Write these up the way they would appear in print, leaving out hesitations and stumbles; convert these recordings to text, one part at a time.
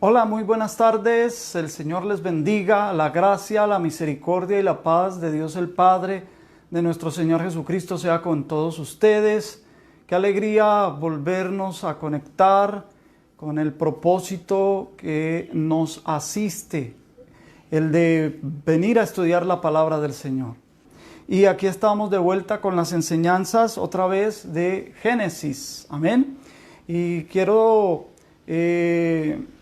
Hola, muy buenas tardes. El Señor les bendiga. La gracia, la misericordia y la paz de Dios el Padre, de nuestro Señor Jesucristo sea con todos ustedes. Qué alegría volvernos a conectar con el propósito que nos asiste, el de venir a estudiar la palabra del Señor. Y aquí estamos de vuelta con las enseñanzas otra vez de Génesis. Amén. Y quiero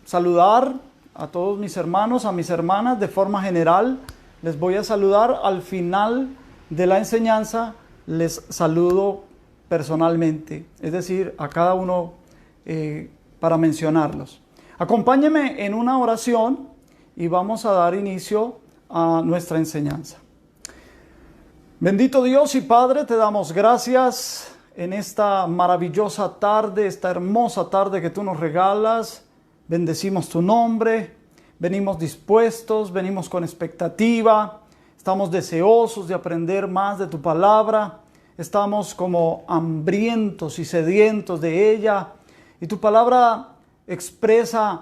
saludar a todos mis hermanos, a mis hermanas de forma general. Les voy a saludar al final de la enseñanza. Les saludo personalmente, es decir, a cada uno para mencionarlos. Acompáñenme en una oración y vamos a dar inicio a nuestra enseñanza. Bendito Dios y Padre, te damos gracias en esta maravillosa tarde, esta hermosa tarde que tú nos regalas. Bendecimos tu nombre, venimos dispuestos, venimos con expectativa, estamos deseosos de aprender más de tu palabra, estamos como hambrientos y sedientos de ella, y tu palabra expresa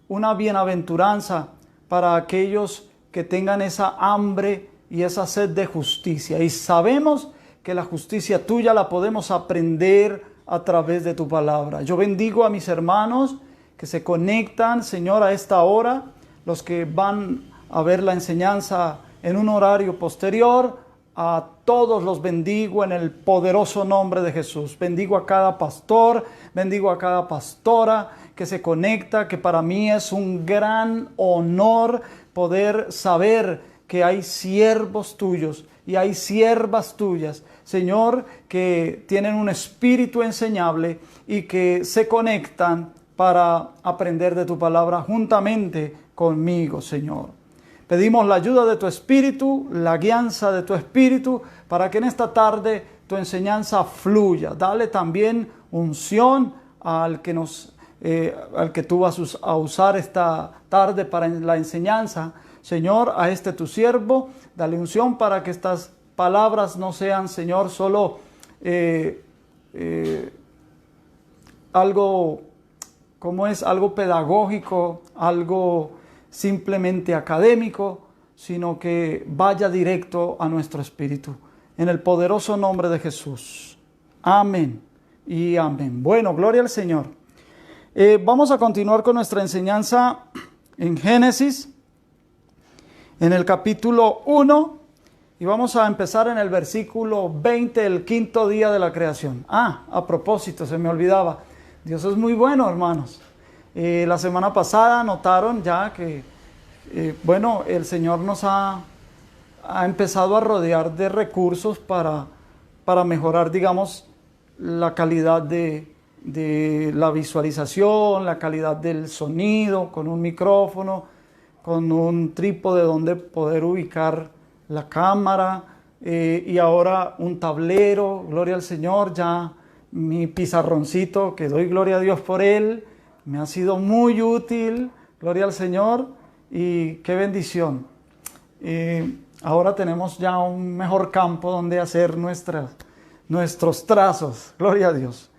una bienaventuranza para aquellos que tengan esa hambre y esa sed de justicia. Y sabemos que la justicia tuya la podemos aprender a través de tu palabra. Yo bendigo a mis hermanos que se conectan, Señor, a esta hora, los que van a ver la enseñanza en un horario posterior. A todos los bendigo en el poderoso nombre de Jesús. Bendigo a cada pastor, bendigo a cada pastora que se conecta, que para mí es un gran honor poder saber que hay siervos tuyos y hay siervas tuyas, Señor, que tienen un espíritu enseñable y que se conectan para aprender de tu palabra juntamente conmigo, Señor. Pedimos la ayuda de tu espíritu, la guianza de tu espíritu, para que en esta tarde tu enseñanza fluya. Dale también unción al que tú vas a usar esta tarde para la enseñanza. Señor, a este tu siervo, dale unción para que estas palabras no sean, Señor, solo algo pedagógico, algo simplemente académico, sino que vaya directo a nuestro espíritu. En el poderoso nombre de Jesús. Amén y amén. Bueno, gloria al Señor. Vamos a continuar con nuestra enseñanza en Génesis, en el capítulo 1, y vamos a empezar en el versículo 20, el quinto día de la creación. A propósito, se me olvidaba. Dios es muy bueno, hermanos. La semana pasada notaron ya que, el Señor nos ha empezado a rodear de recursos para mejorar, digamos, la calidad de la visualización, la calidad del sonido, con un micrófono, con un trípode donde poder ubicar la cámara, y ahora un tablero. Gloria al Señor. Ya mi pizarroncito, que doy gloria a Dios por él, me ha sido muy útil. Gloria al Señor. Y qué bendición. Ahora tenemos ya un mejor campo donde hacer nuestros trazos. Gloria a Dios.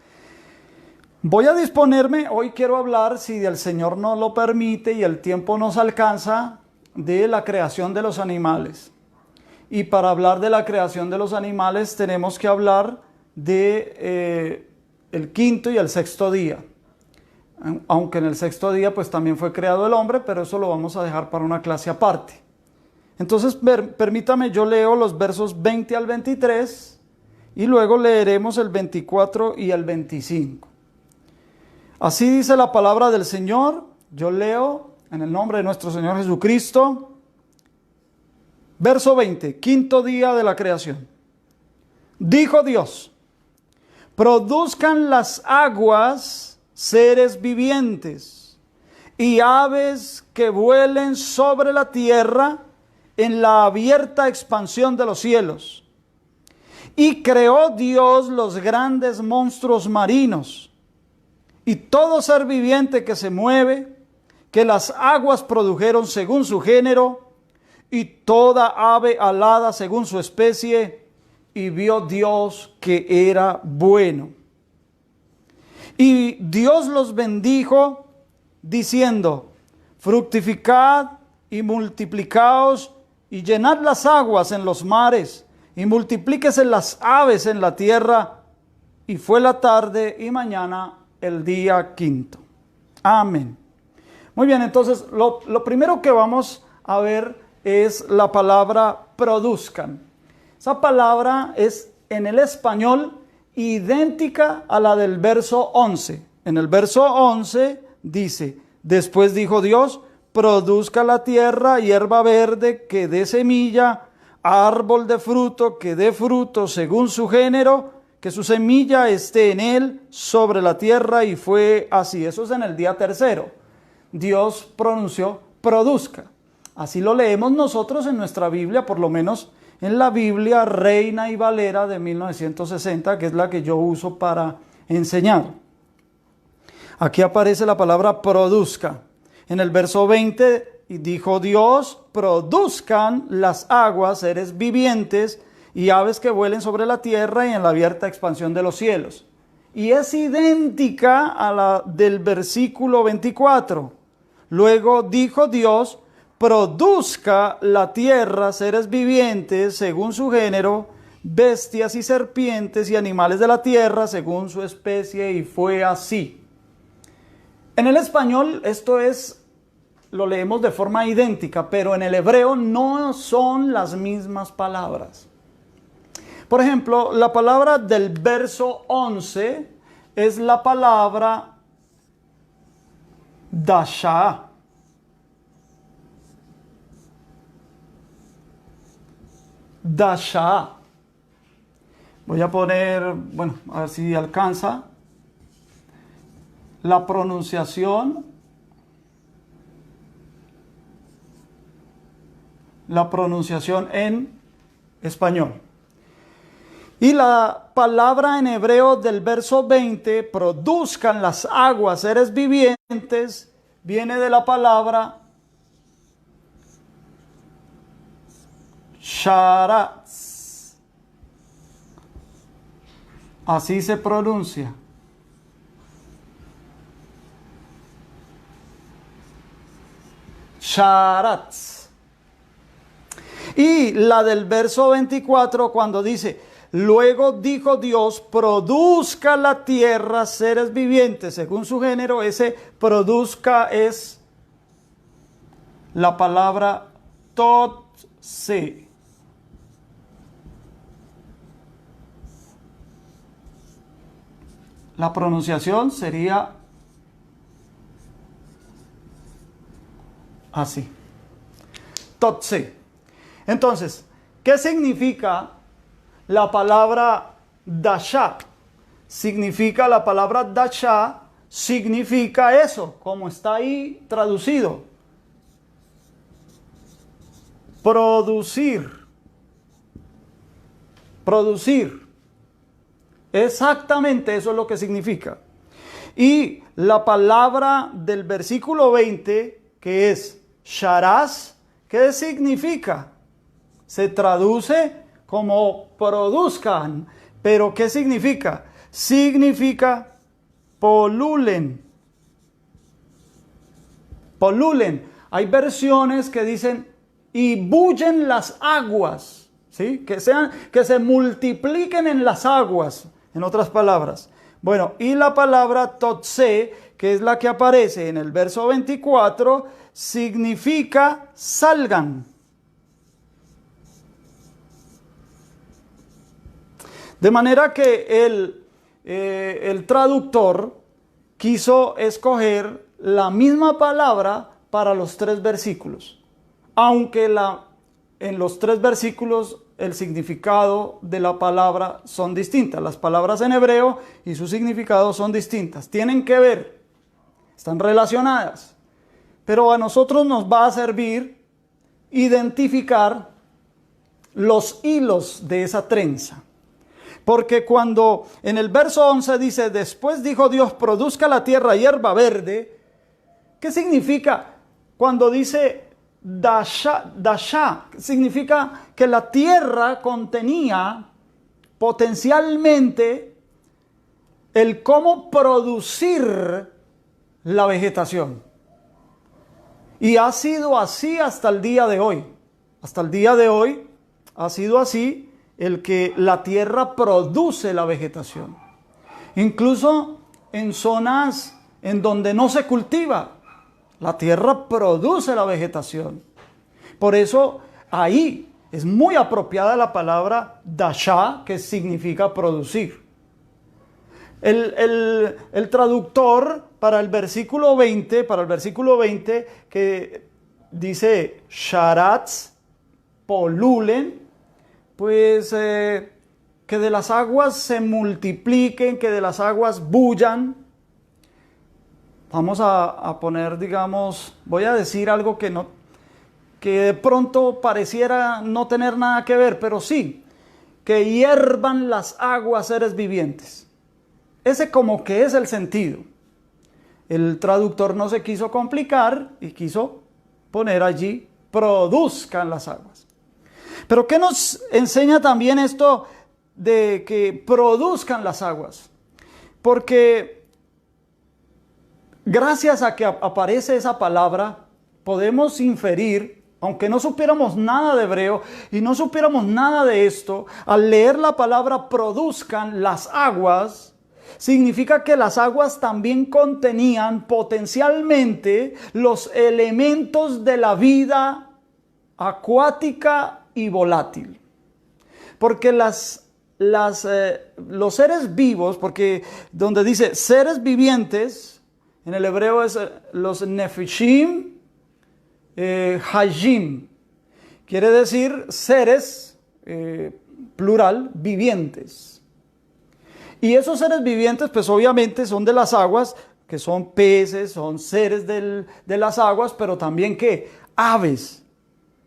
Voy a disponerme, hoy quiero hablar, si el Señor nos lo permite y el tiempo nos alcanza, de la creación de los animales. Y para hablar de la creación de los animales tenemos que hablar de el quinto y el sexto día. Aunque en el sexto día pues también fue creado el hombre, pero eso lo vamos a dejar para una clase aparte. Entonces permítame, yo leo los versos 20 al 23 y luego leeremos el 24 y el 25. Así dice la palabra del Señor. Yo leo en el nombre de nuestro Señor Jesucristo. Verso 20, quinto día de la creación. Dijo Dios: produzcan las aguas seres vivientes y aves que vuelen sobre la tierra en la abierta expansión de los cielos. Y creó Dios los grandes monstruos marinos y todo ser viviente que se mueve, que las aguas produjeron según su género, y toda ave alada según su especie, y vio Dios que era bueno. Y Dios los bendijo, diciendo: fructificad y multiplicaos y llenad las aguas en los mares y multiplíquese las aves en la tierra. Y fue la tarde y mañana el día quinto. Amén. Muy bien, entonces lo primero que vamos a ver es la palabra produzcan. Esa palabra es en el español idéntica a la del verso 11. En el verso 11 dice: después dijo Dios, produzca la tierra hierba verde que dé semilla, árbol de fruto que dé fruto según su género, que su semilla esté en él sobre la tierra. Y fue así. Eso es en el día tercero. Dios pronunció produzca. Así lo leemos nosotros en nuestra Biblia, por lo menos en la Biblia Reina y Valera de 1960, que es la que yo uso para enseñar. Aquí aparece la palabra produzca. En el verso 20 dijo Dios, produzcan las aguas, seres vivientes y aves que vuelen sobre la tierra y en la abierta expansión de los cielos. Y es idéntica a la del versículo 24. Luego dijo Dios, produzca la tierra seres vivientes según su género, bestias y serpientes y animales de la tierra según su especie, y fue así. En el español lo leemos de forma idéntica, pero en el hebreo no son las mismas palabras. Por ejemplo, la palabra del verso 11 es la palabra dasha. Dasha. Voy a poner, a ver si alcanza la pronunciación. En español. Y la palabra en hebreo del verso 20, produzcan las aguas seres vivientes, viene de la palabra sharatz. Así se pronuncia. Sharatz. Y la del verso 24, cuando dice, luego dijo Dios, produzca la tierra seres vivientes según su género, ese produzca es la palabra totse. La pronunciación sería así. Totse. Entonces, ¿qué significa la palabra dasha? La palabra dasha significa eso, como está ahí traducido. Producir. Exactamente eso es lo que significa. Y la palabra del versículo 20, que es sharaz, ¿qué significa? Se traduce como produzcan, pero ¿qué significa? Significa polulen. Hay versiones que dicen y bullen las aguas, ¿sí? Que se multipliquen en las aguas, en otras palabras. Bueno, y la palabra totse, que es la que aparece en el verso 24, significa salgan. De manera que el traductor quiso escoger la misma palabra para los tres versículos, aunque en los tres versículos el significado de la palabra son distintas. Las palabras en hebreo y su significado son distintas. Tienen que ver, están relacionadas, pero a nosotros nos va a servir identificar los hilos de esa trenza. Porque cuando en el verso 11 dice, después dijo Dios, produzca la tierra hierba verde, ¿qué significa cuando dice dasha? Significa que la tierra contenía potencialmente el cómo producir la vegetación. Y ha sido así hasta el día de hoy. Hasta el día de hoy ha sido así el que la tierra produce la vegetación. Incluso en zonas en donde no se cultiva, la tierra produce la vegetación. Por eso ahí es muy apropiada la palabra dasha, que significa producir. El traductor para el versículo 20, que dice sharatz polulen, pues que de las aguas se multipliquen, que de las aguas bullan. Vamos a poner, digamos, voy a decir algo que de pronto pareciera no tener nada que ver, pero sí, que hiervan las aguas seres vivientes. Ese como que es el sentido. El traductor no se quiso complicar y quiso poner allí, produzcan las aguas. Pero ¿qué nos enseña también esto de que produzcan las aguas? Porque gracias a que aparece esa palabra, podemos inferir, aunque no supiéramos nada de hebreo y no supiéramos nada de esto, al leer la palabra produzcan las aguas, significa que las aguas también contenían potencialmente los elementos de la vida acuática y volátil. Porque los seres vivos, porque donde dice seres vivientes, en el hebreo es los nefishim, hajim, quiere decir seres, plural, vivientes. Y esos seres vivientes, pues obviamente son de las aguas, que son peces, son seres de las aguas, pero también ¿qué? Aves.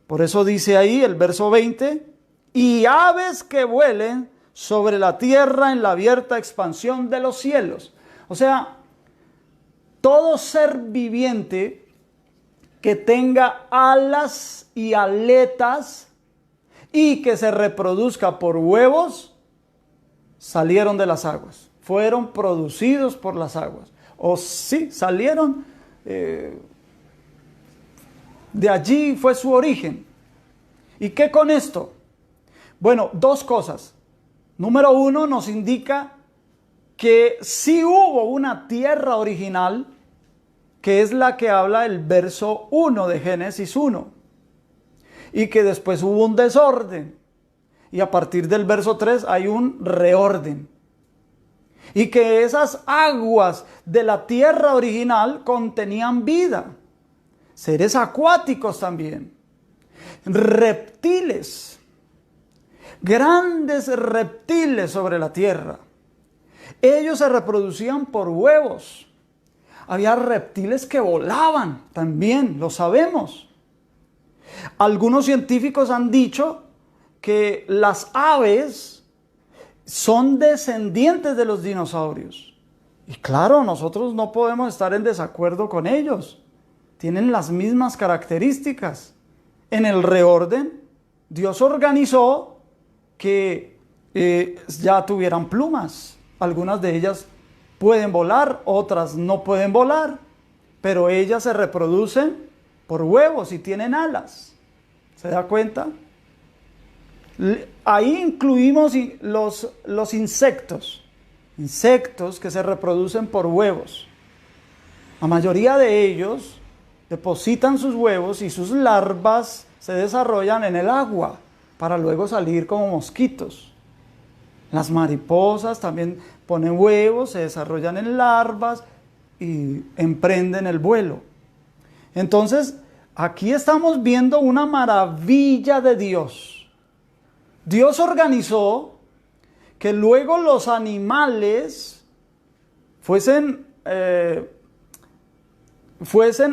Por eso dice ahí el verso 20, y aves que vuelen sobre la tierra en la abierta expansión de los cielos. O sea, todo ser viviente que tenga alas y aletas y que se reproduzca por huevos, salieron de las aguas, fueron producidos por las aguas. O sí, salieron, de allí fue su origen. ¿Y qué con esto? Bueno, dos cosas. Número uno, nos indica que sí hubo una tierra original, que es la que habla el verso 1 de Génesis 1, y que después hubo un desorden. Y a partir del verso 3 hay un reorden. Y que esas aguas de la tierra original contenían vida. Seres acuáticos también. Reptiles. Grandes reptiles sobre la tierra. Ellos se reproducían por huevos. Había reptiles que volaban también, lo sabemos. Algunos científicos han dicho que las aves son descendientes de los dinosaurios. Y claro, nosotros no podemos estar en desacuerdo con ellos. Tienen las mismas características. En el reorden, Dios organizó que ya tuvieran plumas. Algunas de ellas pueden volar, otras no pueden volar, pero ellas se reproducen por huevos y tienen alas. ¿Se da cuenta? Ahí incluimos los insectos que se reproducen por huevos. La mayoría de ellos depositan sus huevos y sus larvas se desarrollan en el agua para luego salir como mosquitos. Las mariposas también ponen huevos, se desarrollan en larvas y emprenden el vuelo. Entonces, aquí estamos viendo una maravilla de Dios. Dios organizó que luego los animales fuesen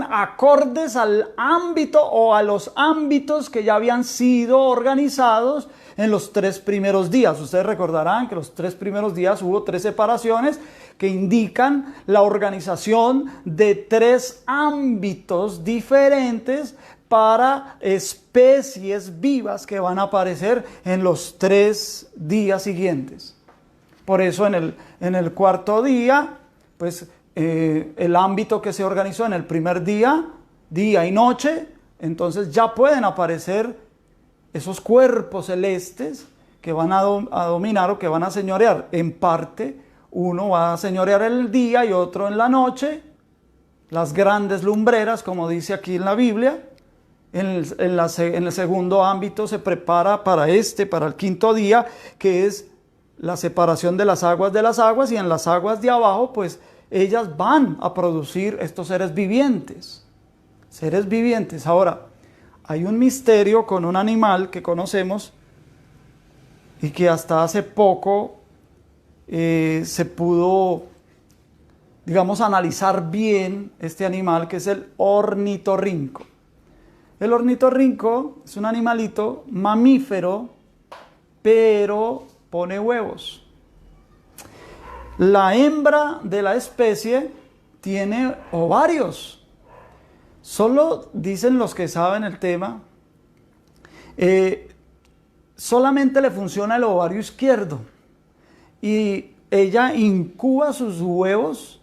acordes al ámbito o a los ámbitos que ya habían sido organizados en los 3 primeros días. Ustedes recordarán que los 3 primeros días hubo 3 separaciones que indican la organización de 3 ámbitos diferentes para especies vivas que van a aparecer en los 3 días siguientes. Por eso en el 4.º día, pues el ámbito que se organizó en el primer día día y noche, entonces ya pueden aparecer esos cuerpos celestes que van a dominar o que van a señorear. En parte, uno va a señorear el día y otro en la noche, las grandes lumbreras, como dice aquí en la Biblia. En el segundo ámbito se prepara para el quinto día, que es la separación de las aguas, y en las aguas de abajo, pues ellas van a producir estos seres vivientes. Seres vivientes. Ahora, hay un misterio con un animal que conocemos y que hasta hace poco se pudo, digamos, analizar bien este animal, que es el ornitorrinco. El ornitorrinco es un animalito mamífero, pero pone huevos. La hembra de la especie tiene ovarios. Solo dicen los que saben el tema, solamente le funciona el ovario izquierdo y ella incuba sus huevos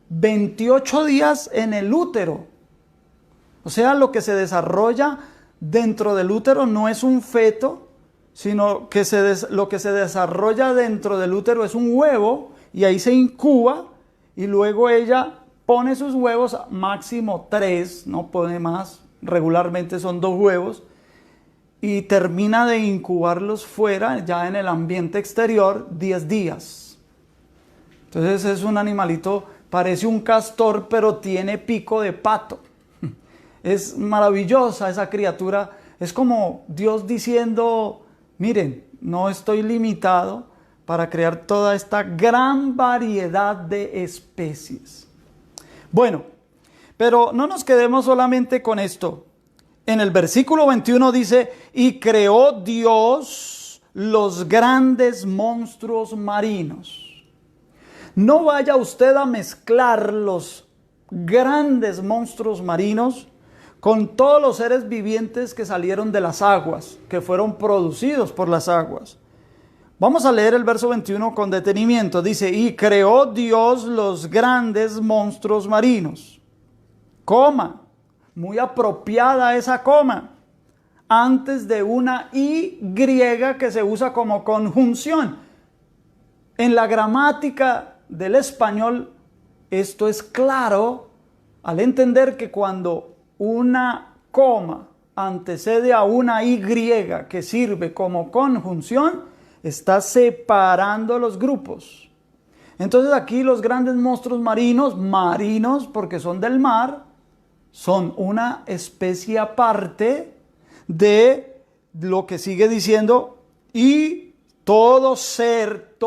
28 días en el útero. O sea, lo que se desarrolla dentro del útero no es un feto, sino que lo que se desarrolla dentro del útero es un huevo, y ahí se incuba, y luego ella pone sus huevos, máximo 3, no pone más, regularmente son 2 huevos, y termina de incubarlos fuera, ya en el ambiente exterior, 10 días. Entonces es un animalito, parece un castor, pero tiene pico de pato. Es maravillosa esa criatura. Es como Dios diciendo, miren, no estoy limitado para crear toda esta gran variedad de especies. Bueno, pero no nos quedemos solamente con esto. En el versículo 21 dice, y creó Dios los grandes monstruos marinos. No vaya usted a mezclar los grandes monstruos marinos con todos los seres vivientes que salieron de las aguas, que fueron producidos por las aguas. Vamos a leer el verso 21 con detenimiento. Dice, y creó Dios los grandes monstruos marinos. Coma, muy apropiada esa coma, antes de una Y que se usa como conjunción. En la gramática del español, esto es claro al entender que cuando una coma antecede a una Y que sirve como conjunción, está separando los grupos. Entonces aquí los grandes monstruos marinos porque son del mar, son una especie aparte de lo que sigue diciendo, y todo ser,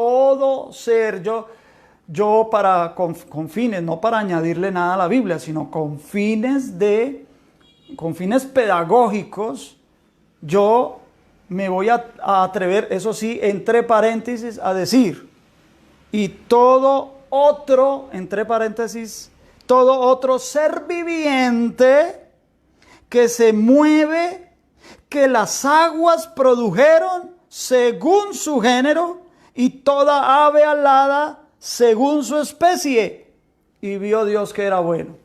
yo con fines, no para añadirle nada a la Biblia, sino con fines pedagógicos, yo me voy a atrever, eso sí, entre paréntesis, a decir, y todo otro, entre paréntesis, todo otro ser viviente que se mueve, que las aguas produjeron según su género, y toda ave alada según su especie, y vio Dios que era bueno.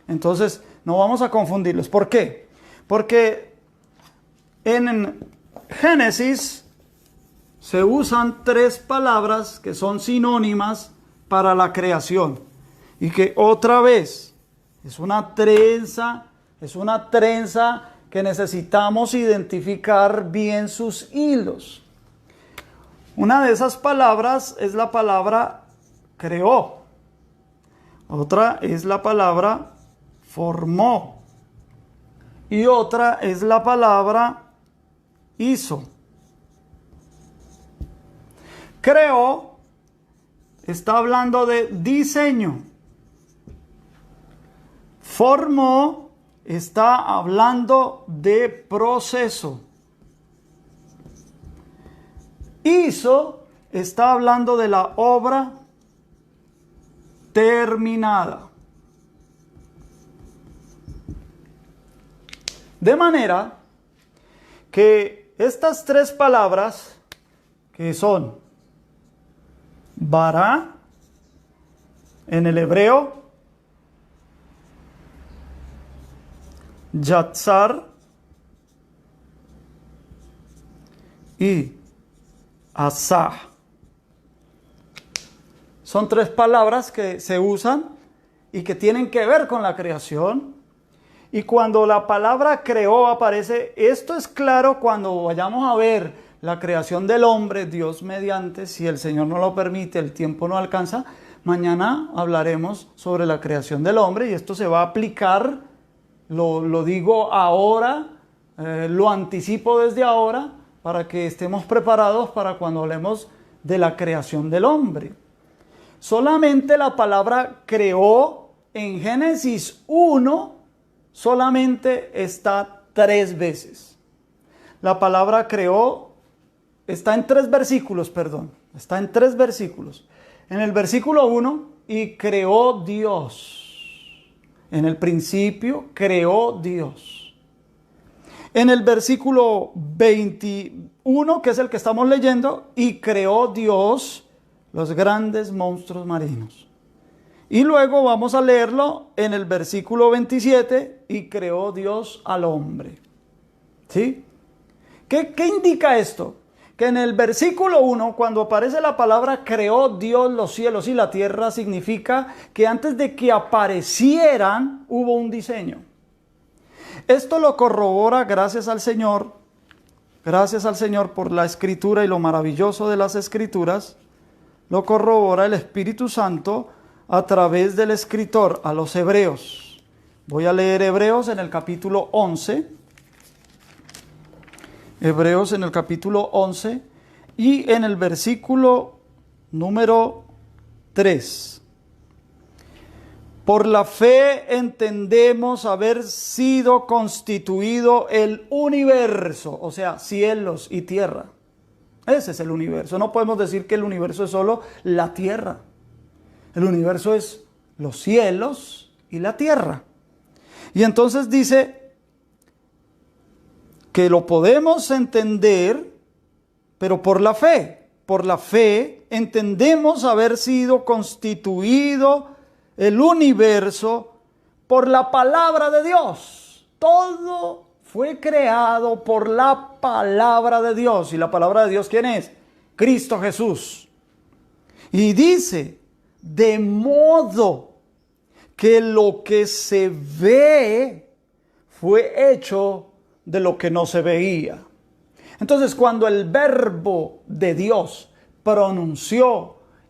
Entonces, no vamos a confundirlos. ¿Por qué? Porque en Génesis se usan 3 palabras que son sinónimas para la creación, y que otra vez es una trenza que necesitamos identificar bien sus hilos. Una de esas palabras es la palabra creó. Otra es la palabra formó. Y otra es la palabra hizo. Creó está hablando de diseño. Formó está hablando de proceso. Hizo está hablando de la obra terminada. De manera que estas 3 palabras, que son bara en el hebreo, Yatzar y Asah. Son tres palabras que se usan y que tienen que ver con la creación. Y cuando la palabra creó aparece, esto es claro cuando vayamos a ver la creación del hombre, Dios mediante, si el Señor no lo permite, el tiempo no alcanza. Mañana hablaremos sobre la creación del hombre y esto se va a aplicar, lo digo ahora, lo anticipo desde ahora, para que estemos preparados para cuando hablemos de la creación del hombre. Solamente la palabra creó en Génesis 1 solamente está 3 veces. La palabra creó está en 3 versículos, está en 3 versículos. En el versículo 1, y creó Dios. En el principio creó Dios. En el versículo 21, que es el que estamos leyendo, y creó Dios los grandes monstruos marinos. Y luego vamos a leerlo en el versículo 27, y creó Dios al hombre. ¿Sí? ¿Qué indica esto? Que en el versículo 1, cuando aparece la palabra creó Dios los cielos y la tierra, significa que antes de que aparecieran hubo un diseño. Esto lo corrobora, gracias al Señor por la Escritura y lo maravilloso de las Escrituras, lo corrobora el Espíritu Santo a través del escritor a los Hebreos. Voy a leer Hebreos en el capítulo 11. Hebreos en el capítulo 11 y en el versículo número 3. Por la fe entendemos haber sido constituido el universo, o sea, cielos y tierra. Ese es el universo. No podemos decir que el universo es solo la tierra. El universo es los cielos y la tierra. Y entonces dice que lo podemos entender, pero por la fe. Por la fe entendemos haber sido constituido el universo por la palabra de Dios. Todo fue creado por la palabra de Dios. ¿Y la palabra de Dios quién es? Cristo Jesús. Y dice, de modo que lo que se ve fue hecho de lo que no se veía. Entonces, cuando el verbo de Dios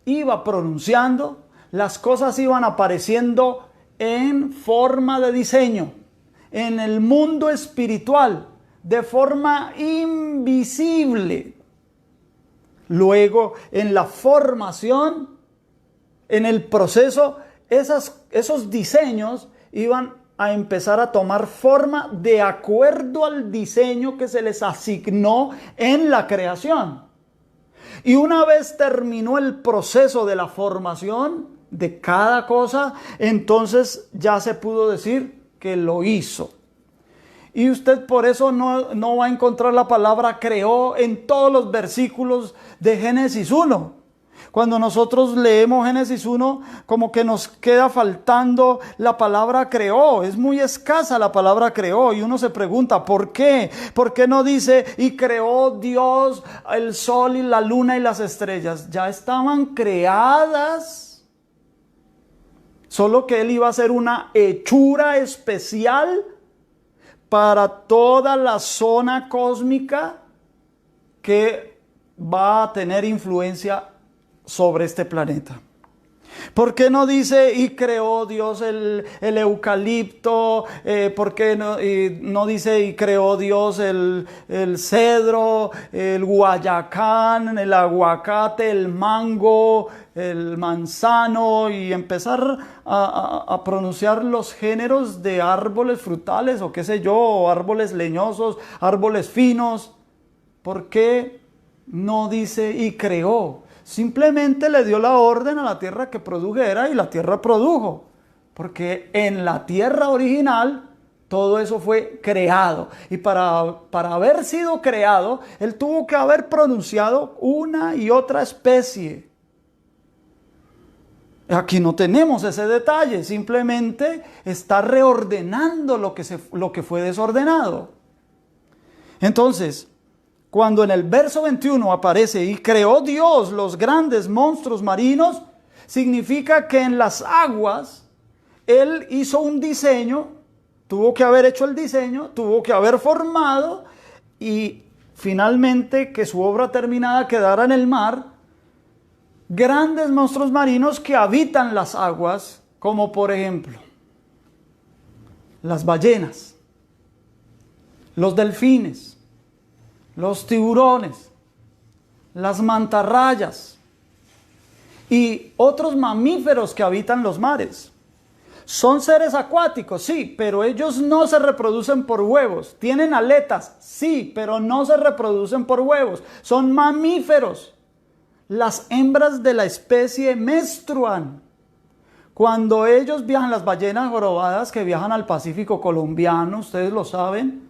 iba pronunciando, las cosas iban apareciendo en forma de diseño, en el mundo espiritual, de forma invisible. Luego, en la formación, en el proceso, esos diseños iban a empezar a tomar forma de acuerdo al diseño que se les asignó en la creación. Y una vez terminó el proceso de la formación de cada cosa, entonces ya se pudo decir que lo hizo. Y usted por eso no va a encontrar la palabra creó en todos los versículos de Génesis 1. Cuando nosotros leemos Génesis 1, como que nos queda faltando la palabra creó. Es muy escasa la palabra creó y uno se pregunta, ¿por qué? ¿Por qué no dice, y creó Dios el sol y la luna y las estrellas? Ya estaban creadas. Solo que Él iba a hacer una hechura especial para toda la zona cósmica que va a tener influencia sobre este planeta. ¿Por qué no dice y creó Dios el eucalipto? ¿Por qué no dice y creó Dios el cedro, el guayacán, el aguacate, el mango, el manzano? Y empezar a pronunciar los géneros de árboles frutales o qué sé yo, árboles leñosos, árboles finos. ¿Por qué no dice y creó? Simplemente le dio la orden a la tierra que produjera y la tierra produjo. Porque en la tierra original todo eso fue creado. Y para haber sido creado, Él tuvo que haber pronunciado una y otra especie. Aquí no tenemos ese detalle, simplemente está reordenando lo que fue desordenado. Entonces, cuando en el verso 21 aparece y creó Dios los grandes monstruos marinos, significa que en las aguas Él hizo un diseño, tuvo que haber hecho el diseño, tuvo que haber formado y finalmente que su obra terminada quedara en el mar. Grandes monstruos marinos que habitan las aguas, como por ejemplo las ballenas, los delfines, los tiburones, las mantarrayas y otros mamíferos que habitan los mares. Son seres acuáticos, sí, pero ellos no se reproducen por huevos. Tienen aletas, sí, pero no se reproducen por huevos. Son mamíferos. Las hembras de la especie menstruan. Cuando ellos viajan, las ballenas jorobadas que viajan al Pacífico colombiano, ustedes lo saben,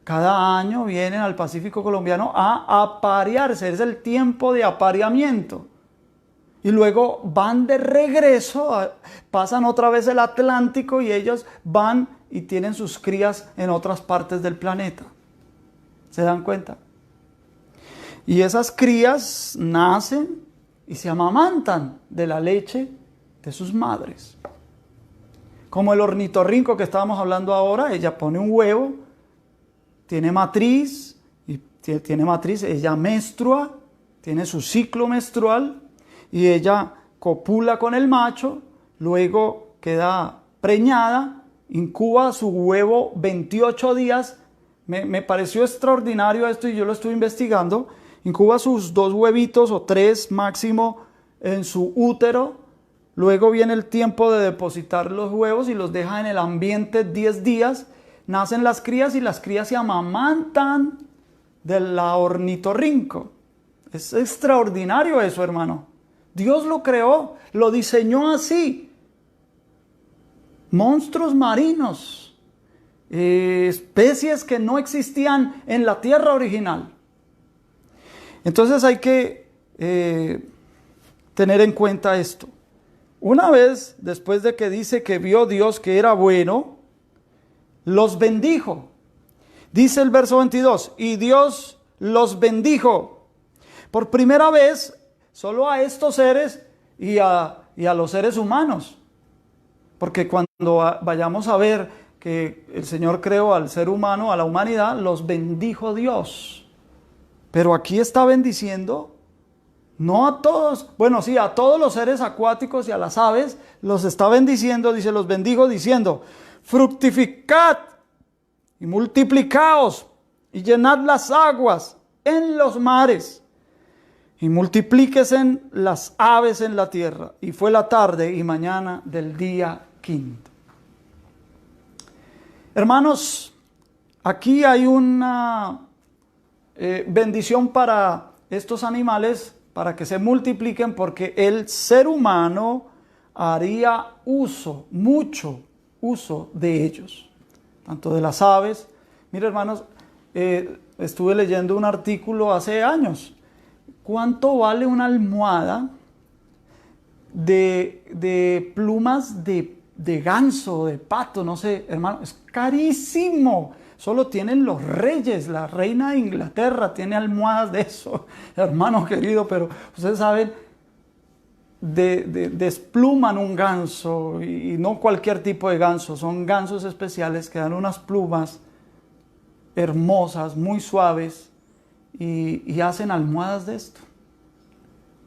cada año vienen al Pacífico colombiano a aparearse, es el tiempo de apareamiento. Y luego van de regreso, pasan otra vez el Atlántico y ellos van y tienen sus crías en otras partes del planeta. ¿Se dan cuenta? Y esas crías nacen y se amamantan de la leche de sus madres. Como el ornitorrinco que estábamos hablando ahora, ella pone un huevo, tiene matriz, ella menstrua, tiene su ciclo menstrual y ella copula con el macho, luego queda preñada, incuba su huevo 28 días. Me pareció extraordinario esto y yo lo estuve investigando. Incuba sus 2 huevitos o 3 máximo en su útero. Luego viene el tiempo de depositar los huevos y los deja en el ambiente 10 días. Nacen las crías y las crías se amamantan de la ornitorrinco. Es extraordinario eso, hermano. Dios lo creó, lo diseñó así. Monstruos marinos, especies que no existían en la tierra original. Entonces hay que tener en cuenta esto. Una vez, después de que dice que vio Dios que era bueno, los bendijo. Dice el verso 22, y Dios los bendijo. Por primera vez, solo a estos seres y a los seres humanos. Porque cuando vayamos a ver que el Señor creó al ser humano, a la humanidad, los bendijo Dios. Pero aquí está bendiciendo, no a todos, bueno, sí, a todos los seres acuáticos y a las aves, los está bendiciendo, dice, los bendijo diciendo, fructificad y multiplicaos y llenad las aguas en los mares y multiplíquesen las aves en la tierra. Y fue la tarde y mañana del día 5. Hermanos, aquí hay una bendición para estos animales, para que se multipliquen, porque el ser humano haría mucho uso de ellos, tanto de las aves. Mira, hermanos, estuve leyendo un artículo hace años. ¿Cuánto vale una almohada de plumas de ganso, de pato? No sé, hermano, es carísimo. Solo tienen los reyes, la reina de Inglaterra tiene almohadas de eso, hermano querido, pero ustedes saben, despluman un ganso y no cualquier tipo de ganso, son gansos especiales que dan unas plumas hermosas, muy suaves y hacen almohadas de esto.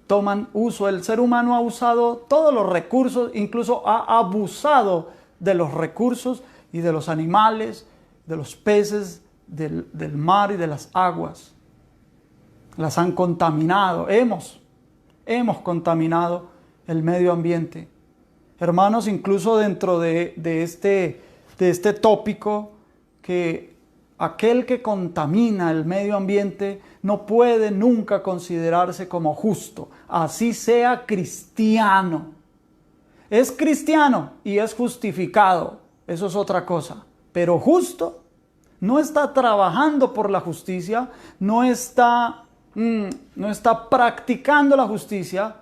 Toman uso, el ser humano ha usado todos los recursos, incluso ha abusado de los recursos y de los animales, de los peces del mar y de las aguas. Las han contaminado, hemos contaminado el medio ambiente. Hermanos, incluso dentro de este tópico, que aquel que contamina el medio ambiente no puede nunca considerarse como justo, así sea cristiano. Es cristiano y es justificado, eso es otra cosa. Pero justo, no está trabajando por la justicia, no está practicando la justicia,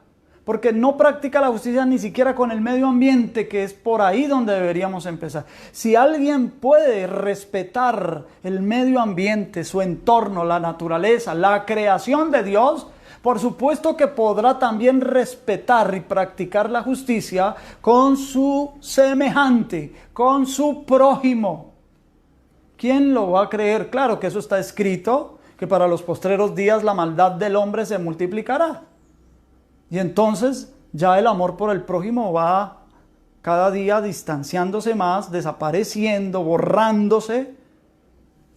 porque no practica la justicia ni siquiera con el medio ambiente, que es por ahí donde deberíamos empezar. Si alguien puede respetar el medio ambiente, su entorno, la naturaleza, la creación de Dios, por supuesto que podrá también respetar y practicar la justicia con su semejante, con su prójimo. ¿Quién lo va a creer? Claro que eso está escrito, que para los postreros días la maldad del hombre se multiplicará. Y entonces ya el amor por el prójimo va cada día distanciándose más, desapareciendo, borrándose.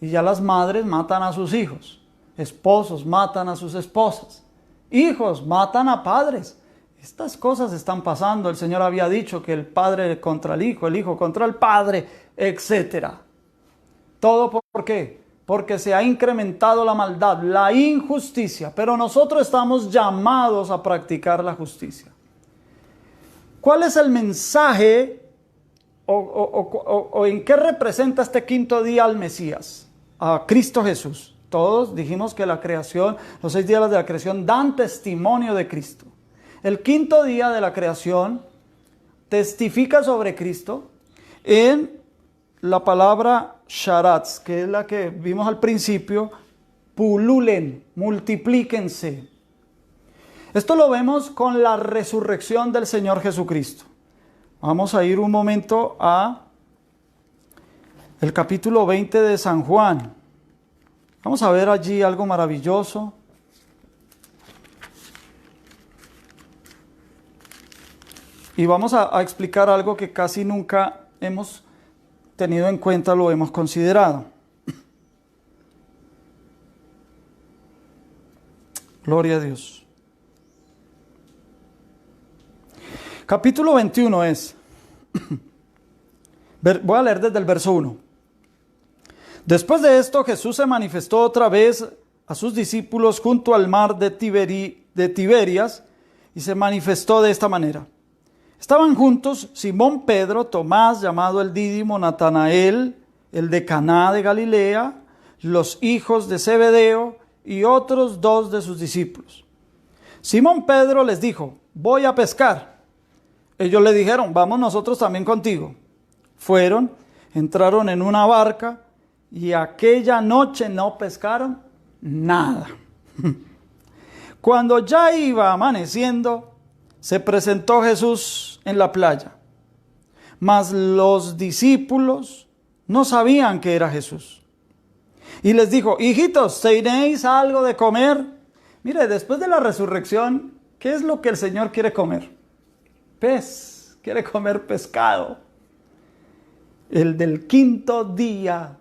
Y ya las madres matan a sus hijos, esposos matan a sus esposas, hijos matan a padres. Estas cosas están pasando. El Señor había dicho que el padre contra el hijo contra el padre, etc. ¿Todo por qué? Porque se ha incrementado la maldad, la injusticia, pero nosotros estamos llamados a practicar la justicia. ¿Cuál es el mensaje o en qué representa este quinto día al Mesías, a Cristo Jesús? Todos dijimos que la creación, los 6 días de la creación dan testimonio de Cristo. El quinto día de la creación testifica sobre Cristo en la palabra sharatz, que es la que vimos al principio, pululen, multiplíquense. Esto lo vemos con la resurrección del Señor Jesucristo. Vamos a ir un momento a el capítulo 20 de San Juan. Vamos a ver allí algo maravilloso. Y vamos a explicar algo que casi nunca hemos tenido en cuenta, lo hemos considerado. Gloria a Dios. Capítulo 21 es. Voy a leer desde el verso 1. Después de esto, Jesús se manifestó otra vez a sus discípulos junto al mar de Tiberias y se manifestó de esta manera. Estaban juntos Simón Pedro, Tomás, llamado el Dídimo, Natanael, el de Caná de Galilea, los hijos de Zebedeo y otros 2 de sus discípulos. Simón Pedro les dijo: voy a pescar. Ellos le dijeron: vamos nosotros también contigo. Fueron, entraron en una barca y aquella noche no pescaron nada. Cuando ya iba amaneciendo, se presentó Jesús en la playa, mas los discípulos no sabían que era Jesús. Y les dijo: hijitos, ¿tenéis algo de comer? Mire, después de la resurrección, ¿qué es lo que el Señor quiere comer? Pez, quiere comer pescado. El del quinto día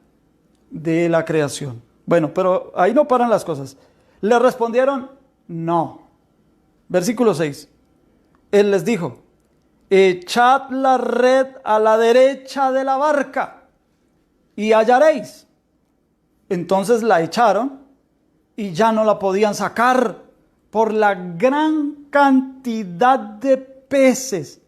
de la creación. Bueno, pero ahí no paran las cosas. Le respondieron: no. Versículo 6. Él les dijo: echad la red a la derecha de la barca y hallaréis. Entonces la echaron y ya no la podían sacar por la gran cantidad de peces.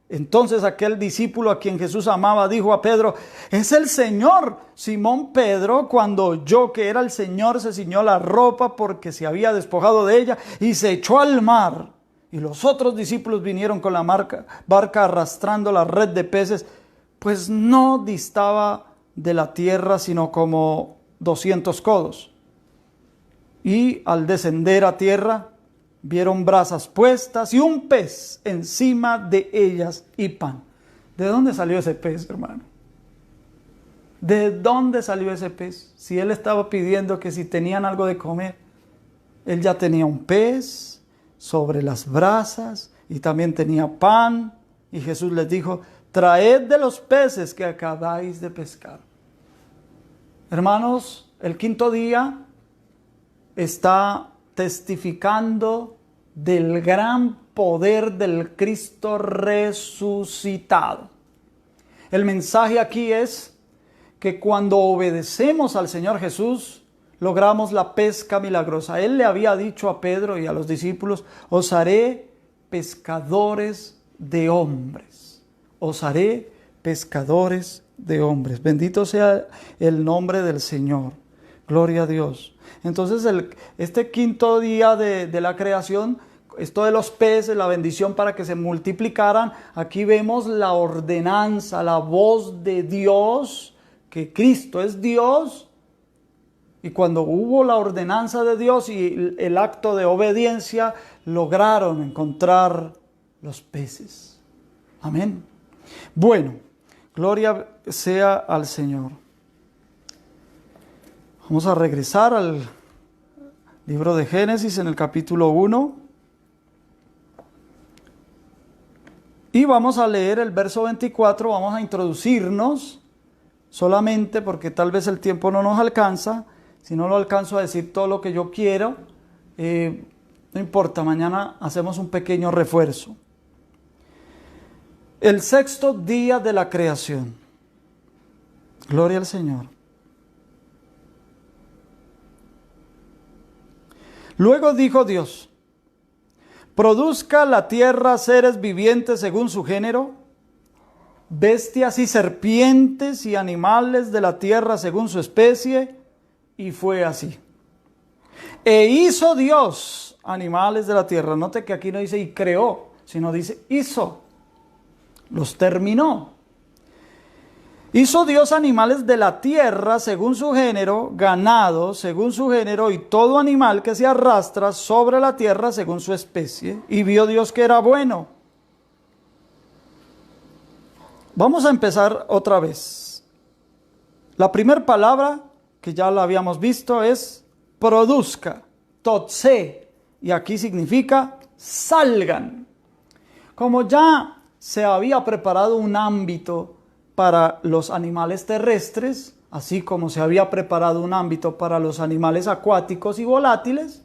Entonces aquel discípulo a quien Jesús amaba dijo a Pedro: es el Señor. Simón Pedro, cuando oyó que era el Señor, se ciñó la ropa porque se había despojado de ella y se echó al mar. Y los otros discípulos vinieron con la barca arrastrando la red de peces, pues no distaba de la tierra sino como 200 codos. Y al descender a tierra, vieron brasas puestas y un pez encima de ellas y pan. ¿De dónde salió ese pez, hermano? ¿De dónde salió ese pez? Si él estaba pidiendo que si tenían algo de comer, él ya tenía un pez sobre las brasas y también tenía pan. Y Jesús les dijo: traed de los peces que acabáis de pescar. Hermanos, el quinto día está testificando del gran poder del Cristo resucitado. El mensaje aquí es que cuando obedecemos al Señor Jesús, logramos la pesca milagrosa. Él le había dicho a Pedro y a los discípulos: os haré pescadores de hombres. Os haré pescadores de hombres. Bendito sea el nombre del Señor. Gloria a Dios. Entonces este quinto día de la creación esto de los peces, la bendición para que se multiplicaran, aquí vemos la ordenanza, la voz de Dios, que Cristo es Dios. Y cuando hubo la ordenanza de Dios y el acto de obediencia, lograron encontrar los peces. Amén. Bueno, gloria sea al Señor. Vamos a regresar al libro de Génesis en el capítulo 1. Y vamos a leer el verso 24, vamos a introducirnos solamente porque tal vez el tiempo no nos alcanza. Si no lo alcanzo a decir todo lo que yo quiero, no importa, mañana hacemos un pequeño refuerzo. El sexto día de la creación. Gloria al Señor. Luego dijo Dios: produzca la tierra seres vivientes según su género, bestias y serpientes y animales de la tierra según su especie, y fue así. E hizo Dios animales de la tierra. Note que aquí no dice y creó, sino dice hizo. Los terminó. Hizo Dios animales de la tierra según su género, ganado según su género, y todo animal que se arrastra sobre la tierra según su especie. Y vio Dios que era bueno. Vamos a empezar otra vez. La primera palabra, que ya la habíamos visto, es produzca, totse, y aquí significa salgan. Como ya se había preparado un ámbito para los animales terrestres, así como se había preparado un ámbito para los animales acuáticos y volátiles,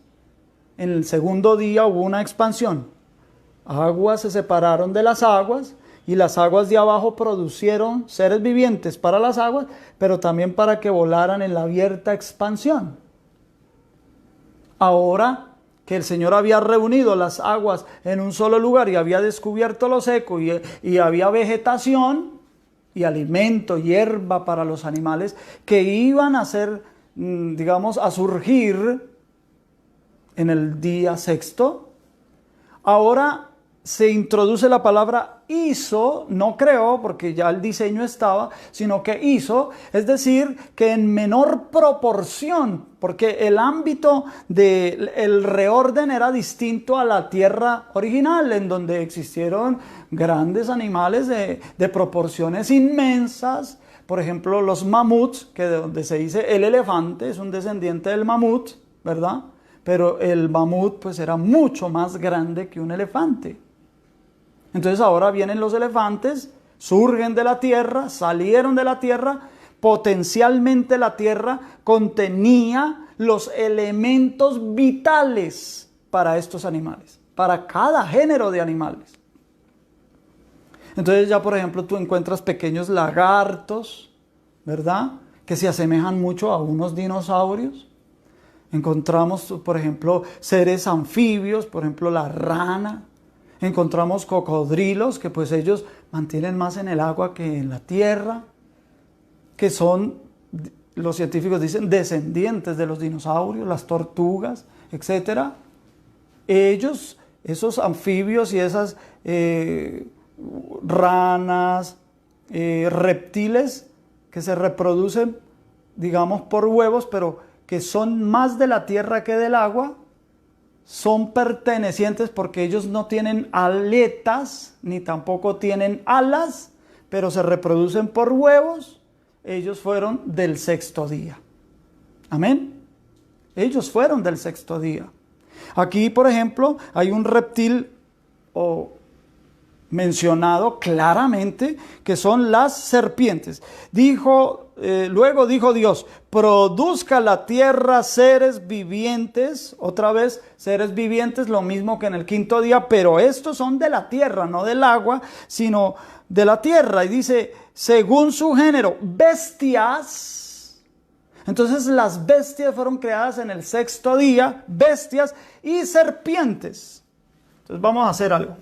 en el segundo día hubo una expansión. Aguas se separaron de las aguas y las aguas de abajo producieron seres vivientes para las aguas, pero también para que volaran en la abierta expansión. Ahora que el Señor había reunido las aguas en un solo lugar y había descubierto lo seco y había vegetación y alimento, hierba para los animales que iban a ser, digamos, a surgir en el día sexto, ahora se introduce la palabra hizo, no creó porque ya el diseño estaba, sino que hizo, es decir, que en menor proporción, porque el ámbito del reorden era distinto a la tierra original, en donde existieron grandes animales de proporciones inmensas. Por ejemplo, los mamuts, que de donde se dice el elefante, es un descendiente del mamut, ¿verdad? Pero el mamut pues era mucho más grande que un elefante. Entonces ahora vienen los elefantes, surgen de la tierra, salieron de la tierra. Potencialmente la tierra contenía los elementos vitales para estos animales, para cada género de animales. Entonces ya por ejemplo tú encuentras pequeños lagartos, ¿verdad? Que se asemejan mucho a unos dinosaurios. Encontramos por ejemplo seres anfibios, por ejemplo la rana. Encontramos cocodrilos que pues ellos mantienen más en el agua que en la tierra, que son, los científicos dicen, descendientes de los dinosaurios, las tortugas, etc. Ellos, esos anfibios y esas ranas, reptiles que se reproducen, digamos, por huevos, pero que son más de la tierra que del agua, son pertenecientes porque ellos no tienen aletas, ni tampoco tienen alas, pero se reproducen por huevos. Ellos fueron del sexto día. Amén. Ellos fueron del sexto día. Aquí, por ejemplo, hay un reptil mencionado claramente, que son las serpientes. Luego dijo Dios: produzca la tierra seres vivientes. Otra vez, seres vivientes, lo mismo que en el quinto día, pero estos son de la tierra, no del agua, sino de la tierra. Y dice, según su género, bestias. Entonces las bestias fueron creadas en el sexto día, bestias y serpientes. Entonces vamos a hacer algo.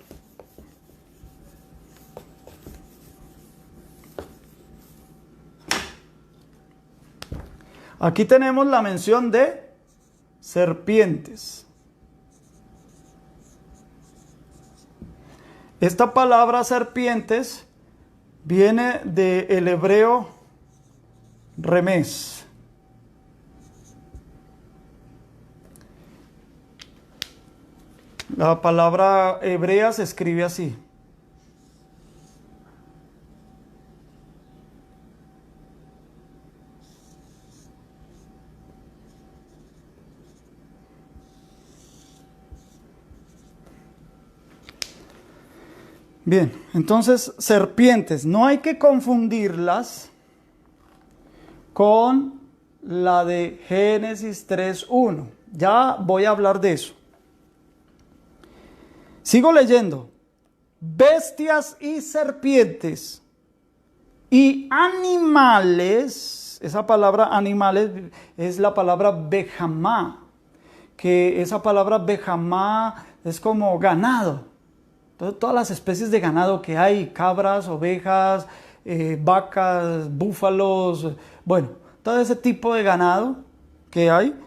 Aquí tenemos la mención de serpientes. Esta palabra serpientes viene del hebreo remes. La palabra hebrea se escribe así. Bien, entonces serpientes, no hay que confundirlas con la de Génesis 3:1. Ya voy a hablar de eso. Sigo leyendo. Bestias y serpientes y animales, esa palabra animales es la palabra bejamá, que esa palabra bejamá es como ganado. Entonces, todas las especies de ganado que hay, cabras, ovejas, vacas, búfalos, bueno, todo ese tipo de ganado que hay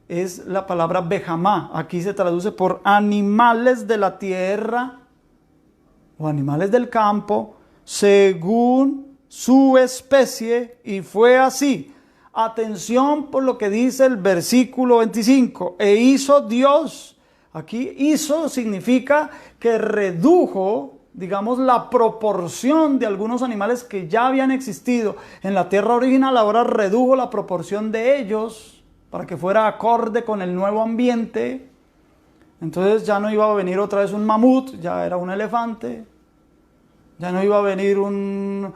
es la palabra bejamá. Aquí se traduce por animales de la tierra o animales del campo, según su especie, y fue así. Atención por lo que dice el versículo 25. E hizo Dios. Aquí hizo significa que redujo, digamos, la proporción de algunos animales que ya habían existido en la tierra original. Ahora redujo la proporción de ellos para que fuera acorde con el nuevo ambiente. Entonces ya no iba a venir otra vez un mamut, ya era un elefante. Ya no iba a venir un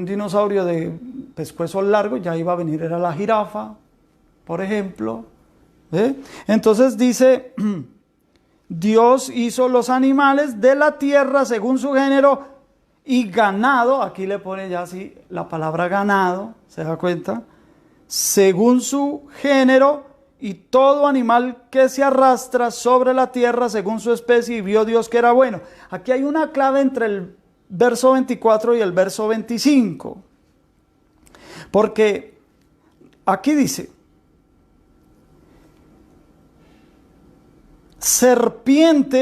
dinosaurio de pescuezo largo, ya iba a venir, era la jirafa, por ejemplo. Entonces dice, Dios hizo los animales de la tierra según su género y ganado, aquí le pone ya así la palabra ganado, ¿se da cuenta? Según su género y todo animal que se arrastra sobre la tierra según su especie, y vio Dios que era bueno. Aquí hay una clave entre el verso 24 y el verso 25. Porque aquí dice, serpientes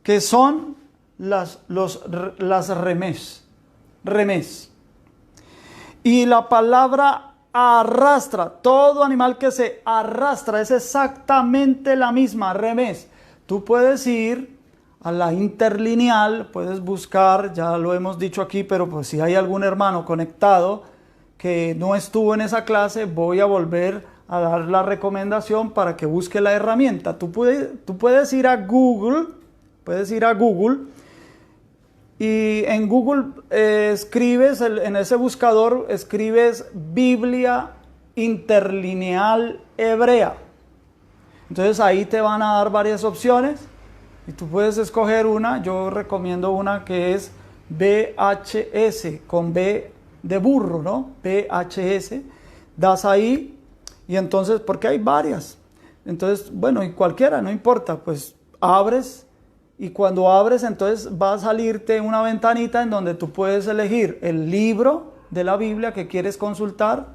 que son las remes. Y la palabra arrastra, todo animal que se arrastra es exactamente la misma, remes. Tú puedes ir a la interlineal, puedes buscar, ya lo hemos dicho aquí, pero pues si hay algún hermano conectado que no estuvo en esa clase, voy a volver a dar la recomendación para que busque la herramienta. Tú puedes ir a Google, y en Google escribes, en ese buscador escribes Biblia interlineal hebrea. Entonces ahí te van a dar varias opciones y tú puedes escoger una. Yo recomiendo una que es BHS, con B de burro, ¿no? BHS. Das ahí y entonces, porque hay varias. Entonces, bueno, y cualquiera, no importa, pues abres. Y cuando abres, entonces va a salirte una ventanita en donde tú puedes elegir el libro de la Biblia que quieres consultar,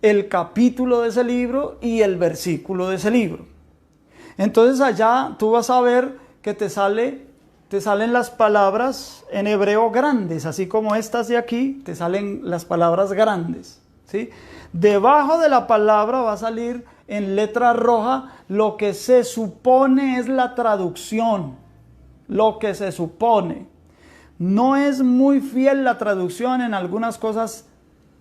el capítulo de ese libro y el versículo de ese libro. Entonces allá tú vas a ver que te salen las palabras en hebreo grandes, así como estas de aquí, te salen las palabras grandes, ¿sí? Debajo de la palabra va a salir en letra roja lo que se supone es la traducción. Lo que se supone. No es muy fiel la traducción, en algunas cosas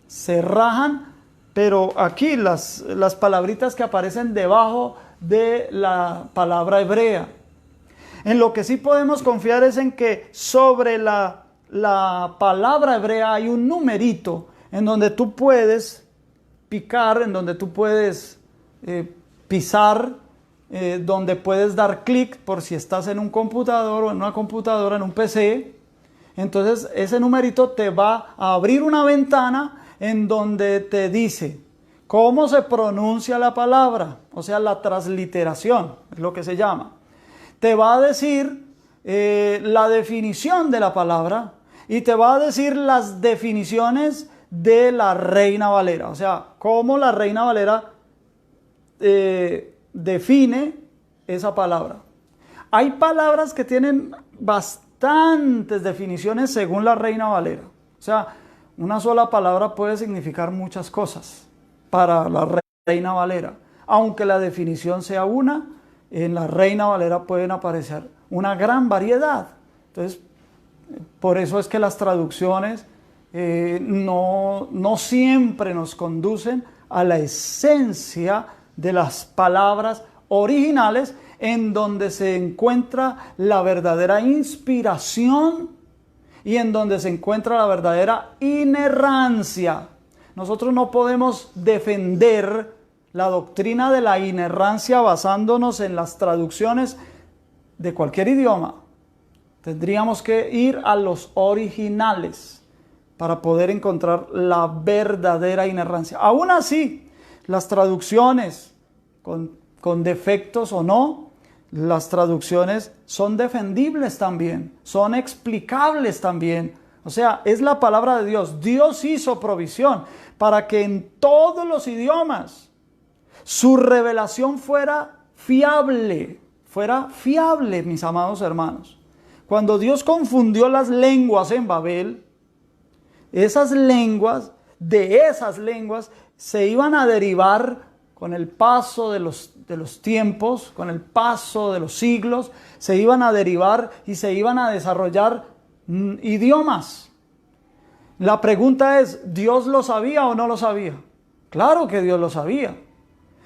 se rajan, pero aquí las palabritas que aparecen debajo de la palabra hebrea. En lo que sí podemos confiar es en que sobre la palabra hebrea hay un numerito en donde tú puedes picar, en donde tú puedes pisar, donde puedes dar clic por si estás en un computador o en una computadora, en un PC. Entonces ese numerito te va a abrir una ventana en donde te dice cómo se pronuncia la palabra, o sea, la transliteración, es lo que se llama. Te va a decir la definición de la palabra y te va a decir las definiciones de la Reina Valera, o sea, cómo la Reina Valera define esa palabra. Hay palabras que tienen bastantes definiciones según la Reina Valera. O sea, una sola palabra puede significar muchas cosas para la Reina Valera. Aunque la definición sea una, en la Reina Valera pueden aparecer una gran variedad. Entonces, por eso es que las traducciones no siempre nos conducen a la esencia de las palabras originales, en donde se encuentra la verdadera inspiración y en donde se encuentra la verdadera inerrancia. Nosotros no podemos defender la doctrina de la inerrancia basándonos en las traducciones de cualquier idioma. Tendríamos que ir a los originales para poder encontrar la verdadera inerrancia. Aún así, las traducciones con defectos o no, las traducciones son defendibles también, son explicables también. O sea, es la palabra de Dios. Dios hizo provisión para que en todos los idiomas su revelación fuera fiable, mis amados hermanos. Cuando Dios confundió las lenguas en Babel, de esas lenguas se iban a derivar con el paso de los tiempos, con el paso de los siglos, se iban a derivar y se iban a desarrollar idiomas. La pregunta es, ¿Dios lo sabía o no lo sabía? Claro que Dios lo sabía.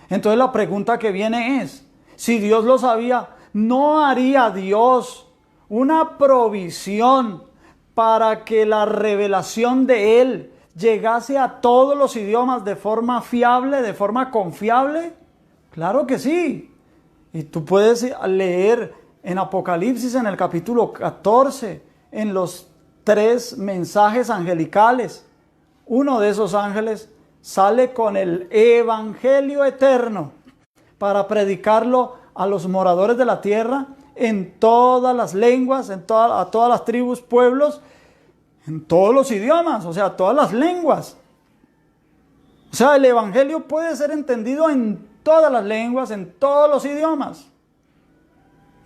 Entonces la pregunta que viene es, si Dios lo sabía, ¿no haría Dios una provisión para que la revelación de Él llegase a todos los idiomas de forma fiable, de forma confiable? Claro que sí. Y tú puedes leer en Apocalipsis, en el capítulo 14, en los 3 mensajes angelicales. Uno de esos ángeles sale con el evangelio eterno para predicarlo a los moradores de la tierra en todas las lenguas, a todas las tribus, pueblos, en todos los idiomas, o sea, todas las lenguas. O sea, el evangelio puede ser entendido en todas las lenguas, en todos los idiomas.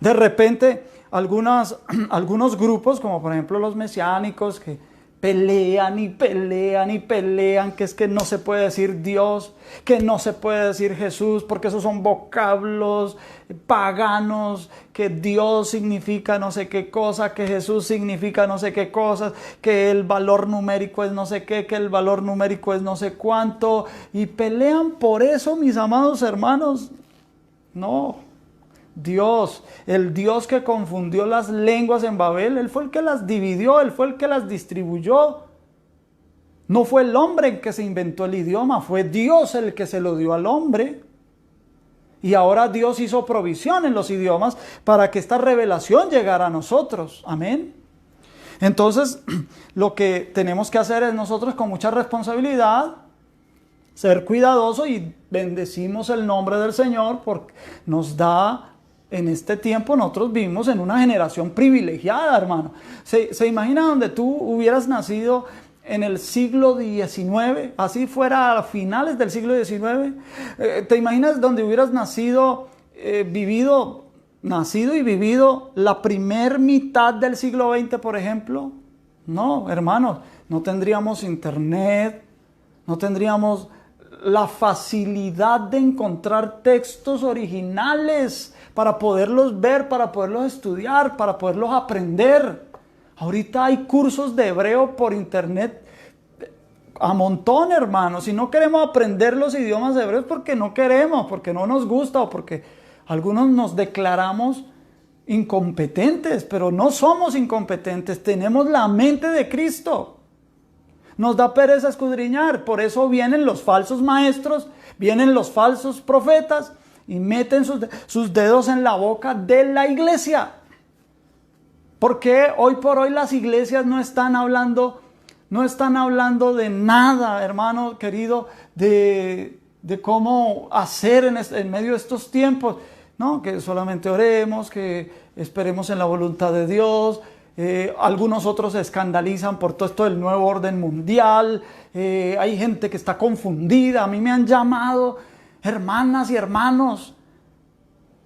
De repente, algunos grupos, como por ejemplo los mesiánicos, que pelean y pelean y pelean, que es que no se puede decir Dios, que no se puede decir Jesús, porque esos son vocablos paganos, que Dios significa no sé qué cosa, que Jesús significa no sé qué cosas, que el valor numérico es no sé qué, que el valor numérico es no sé cuánto, y pelean por eso, mis amados hermanos. No. Dios, el Dios que confundió las lenguas en Babel, Él fue el que las dividió, Él fue el que las distribuyó. No fue el hombre el que se inventó el idioma, fue Dios el que se lo dio al hombre. Y ahora Dios hizo provisión en los idiomas para que esta revelación llegara a nosotros. Amén. Entonces, lo que tenemos que hacer es nosotros con mucha responsabilidad ser cuidadosos y bendecimos el nombre del Señor porque nos da. En este tiempo nosotros vivimos en una generación privilegiada, hermano. ¿Se imagina donde tú hubieras nacido en el siglo XIX? Así fuera a finales del siglo XIX. ¿Te imaginas donde hubieras nacido y vivido la primer mitad del siglo XX, por ejemplo? No, hermanos, no tendríamos internet, no tendríamos la facilidad de encontrar textos originales para poderlos ver, para poderlos estudiar, para poderlos aprender. Ahorita hay cursos de hebreo por internet a montón, hermanos. Si no queremos aprender los idiomas hebreos porque no queremos, porque no nos gusta o porque algunos nos declaramos incompetentes, pero no somos incompetentes, tenemos la mente de Cristo. Nos da pereza escudriñar, por eso vienen los falsos maestros, vienen los falsos profetas y meten sus dedos en la boca de la iglesia. Porque hoy por hoy las iglesias no están hablando de nada, hermano querido, de cómo hacer en medio de estos tiempos. No, que solamente oremos, que esperemos en la voluntad de Dios. Algunos otros se escandalizan por todo esto del nuevo orden mundial. Hay gente que está confundida. A mí me han llamado hermanas y hermanos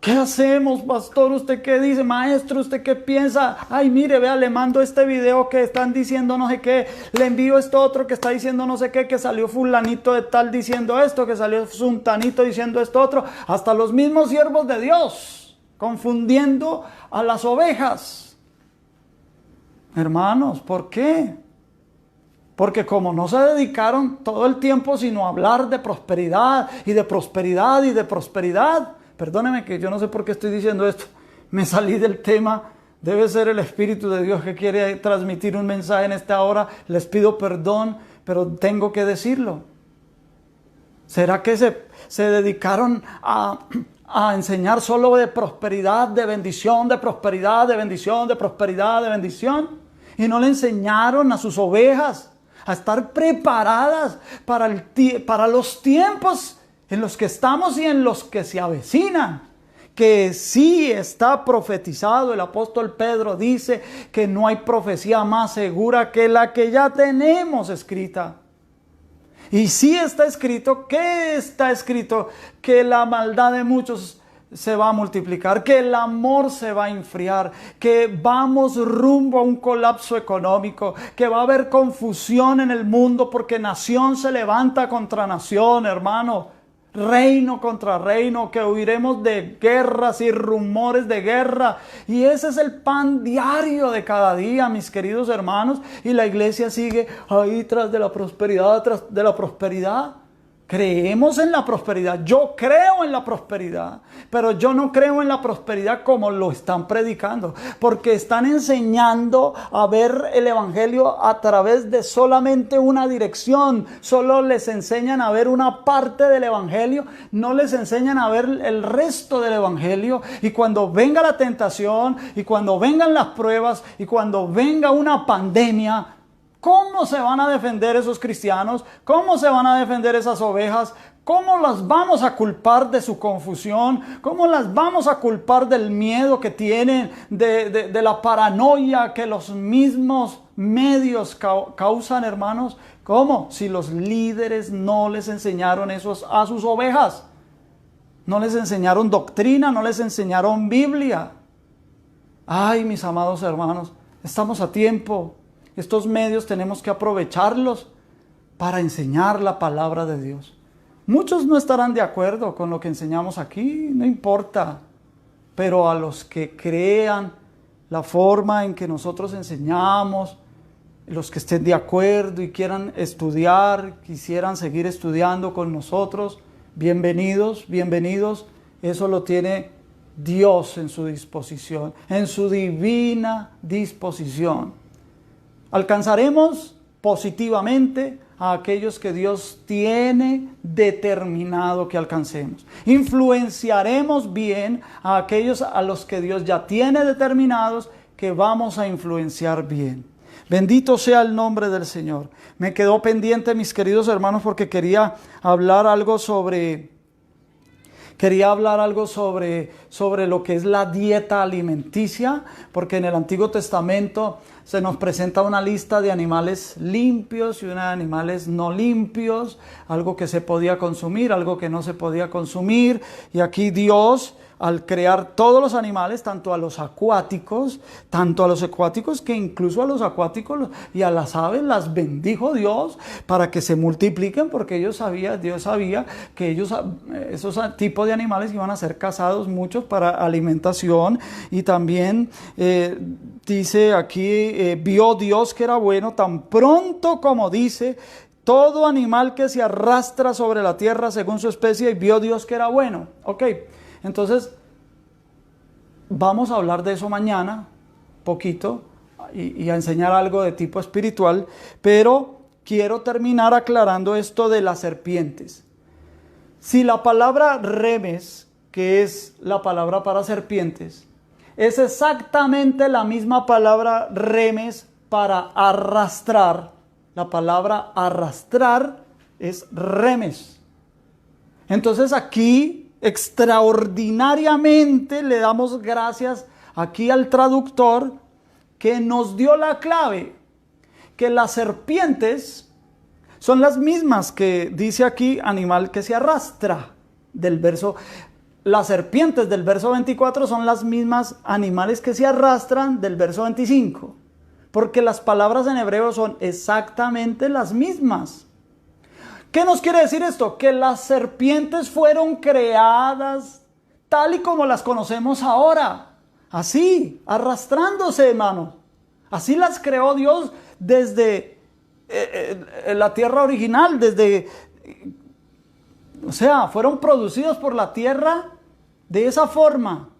¿Qué hacemos, pastor? ¿Usted qué dice? Maestro, ¿usted qué piensa? Ay, mire, vea, le mando este video que están diciendo no sé qué, le envío esto otro que está diciendo no sé qué, que salió fulanito de tal diciendo esto, que salió sultanito diciendo esto otro, hasta los mismos siervos de Dios, confundiendo a las ovejas. Hermanos, ¿por qué? Porque como no se dedicaron todo el tiempo sino a hablar de prosperidad y de prosperidad y de prosperidad. Perdóneme que yo no sé por qué estoy diciendo esto. Me salí del tema. Debe ser el Espíritu de Dios que quiere transmitir un mensaje en esta hora. Les pido perdón, pero tengo que decirlo. ¿Será que se dedicaron a enseñar solo de prosperidad, de bendición, de prosperidad, de bendición, de prosperidad, de bendición? Y no le enseñaron a sus ovejas a estar preparadas para los tiempos en los que estamos y en los que se avecinan, que sí está profetizado. El apóstol Pedro dice que no hay profecía más segura que la que ya tenemos escrita. Y sí está escrito, ¿qué está escrito? Que la maldad de muchos se va a multiplicar, que el amor se va a enfriar, que vamos rumbo a un colapso económico, que va a haber confusión en el mundo porque nación se levanta contra nación, hermano. Reino contra reino, que huiremos de guerras y rumores de guerra. Y ese es el pan diario de cada día, mis queridos hermanos. Y la iglesia sigue ahí tras de la prosperidad, tras de la prosperidad. Creemos en la prosperidad. Yo creo en la prosperidad, pero yo no creo en la prosperidad como lo están predicando, porque están enseñando a ver el evangelio a través de solamente una dirección. Solo les enseñan a ver una parte del evangelio, no les enseñan a ver el resto del evangelio. Y cuando venga la tentación, y cuando vengan las pruebas, y cuando venga una pandemia, ¿cómo se van a defender esos cristianos? ¿Cómo se van a defender esas ovejas? ¿Cómo las vamos a culpar de su confusión? ¿Cómo las vamos a culpar del miedo que tienen, de la paranoia que los mismos medios causan, hermanos? ¿Cómo? Si los líderes no les enseñaron eso a sus ovejas. No les enseñaron doctrina, no les enseñaron Biblia. Ay, mis amados hermanos, estamos a tiempo. Estos medios tenemos que aprovecharlos para enseñar la palabra de Dios. Muchos no estarán de acuerdo con lo que enseñamos aquí, no importa. Pero a los que crean la forma en que nosotros enseñamos, los que estén de acuerdo y quieran estudiar, quisieran seguir estudiando con nosotros, bienvenidos, bienvenidos. Eso lo tiene Dios en su disposición, en su divina disposición. Alcanzaremos positivamente a aquellos que Dios tiene determinado que alcancemos. Influenciaremos bien a aquellos a los que Dios ya tiene determinados que vamos a influenciar bien. Bendito sea el nombre del Señor. Me quedó pendiente, mis queridos hermanos, porque quería hablar algo sobre lo que es la dieta alimenticia, porque en el Antiguo Testamento se nos presenta una lista de animales limpios y una de animales no limpios, algo que se podía consumir, algo que no se podía consumir. Y aquí Dios, al crear todos los animales, tanto a los acuáticos, que incluso a los acuáticos y a las aves las bendijo Dios para que se multipliquen, porque Dios sabía que esos tipos de animales iban a ser cazados muchos para alimentación. Y también dice aquí, vio Dios que era bueno, tan pronto como dice, todo animal que se arrastra sobre la tierra según su especie, y vio Dios que era bueno. Ok. Entonces, vamos a hablar de eso mañana, poquito, y a enseñar algo de tipo espiritual, pero quiero terminar aclarando esto de las serpientes. Si la palabra remes, que es la palabra para serpientes, es exactamente la misma palabra remes para arrastrar, la palabra arrastrar es remes. Entonces aquí, extraordinariamente le damos gracias aquí al traductor que nos dio la clave, que las serpientes son las mismas que dice aquí animal que se arrastra del verso. las serpientes del verso 24 son las mismas animales que se arrastran del verso 25, porque las palabras en hebreo son exactamente las mismas. ¿Qué nos quiere decir esto? Que las serpientes fueron creadas tal y como las conocemos ahora, así, arrastrándose, hermano. Así las creó Dios desde la tierra original, o sea, fueron producidos por la tierra de esa forma.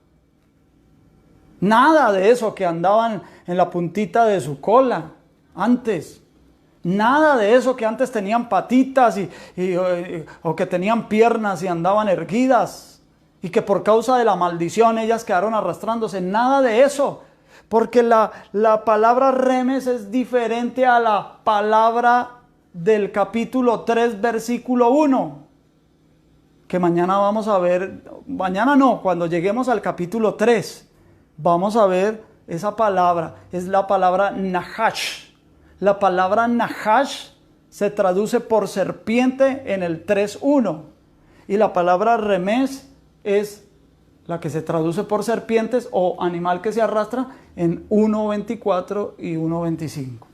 Nada de eso que andaban en la puntita de su cola antes. Nada de eso que antes tenían patitas o que tenían piernas y andaban erguidas. Y que por causa de la maldición ellas quedaron arrastrándose. Nada de eso. Porque la palabra remes es diferente a la palabra del capítulo 3, versículo 1. Que mañana vamos a ver, mañana no, cuando lleguemos al capítulo 3, vamos a ver esa palabra. Es la palabra nahash. La palabra nahash se traduce por serpiente en el 3.1. Y la palabra remes es la que se traduce por serpientes o animal que se arrastra en 1.24 y 1.25.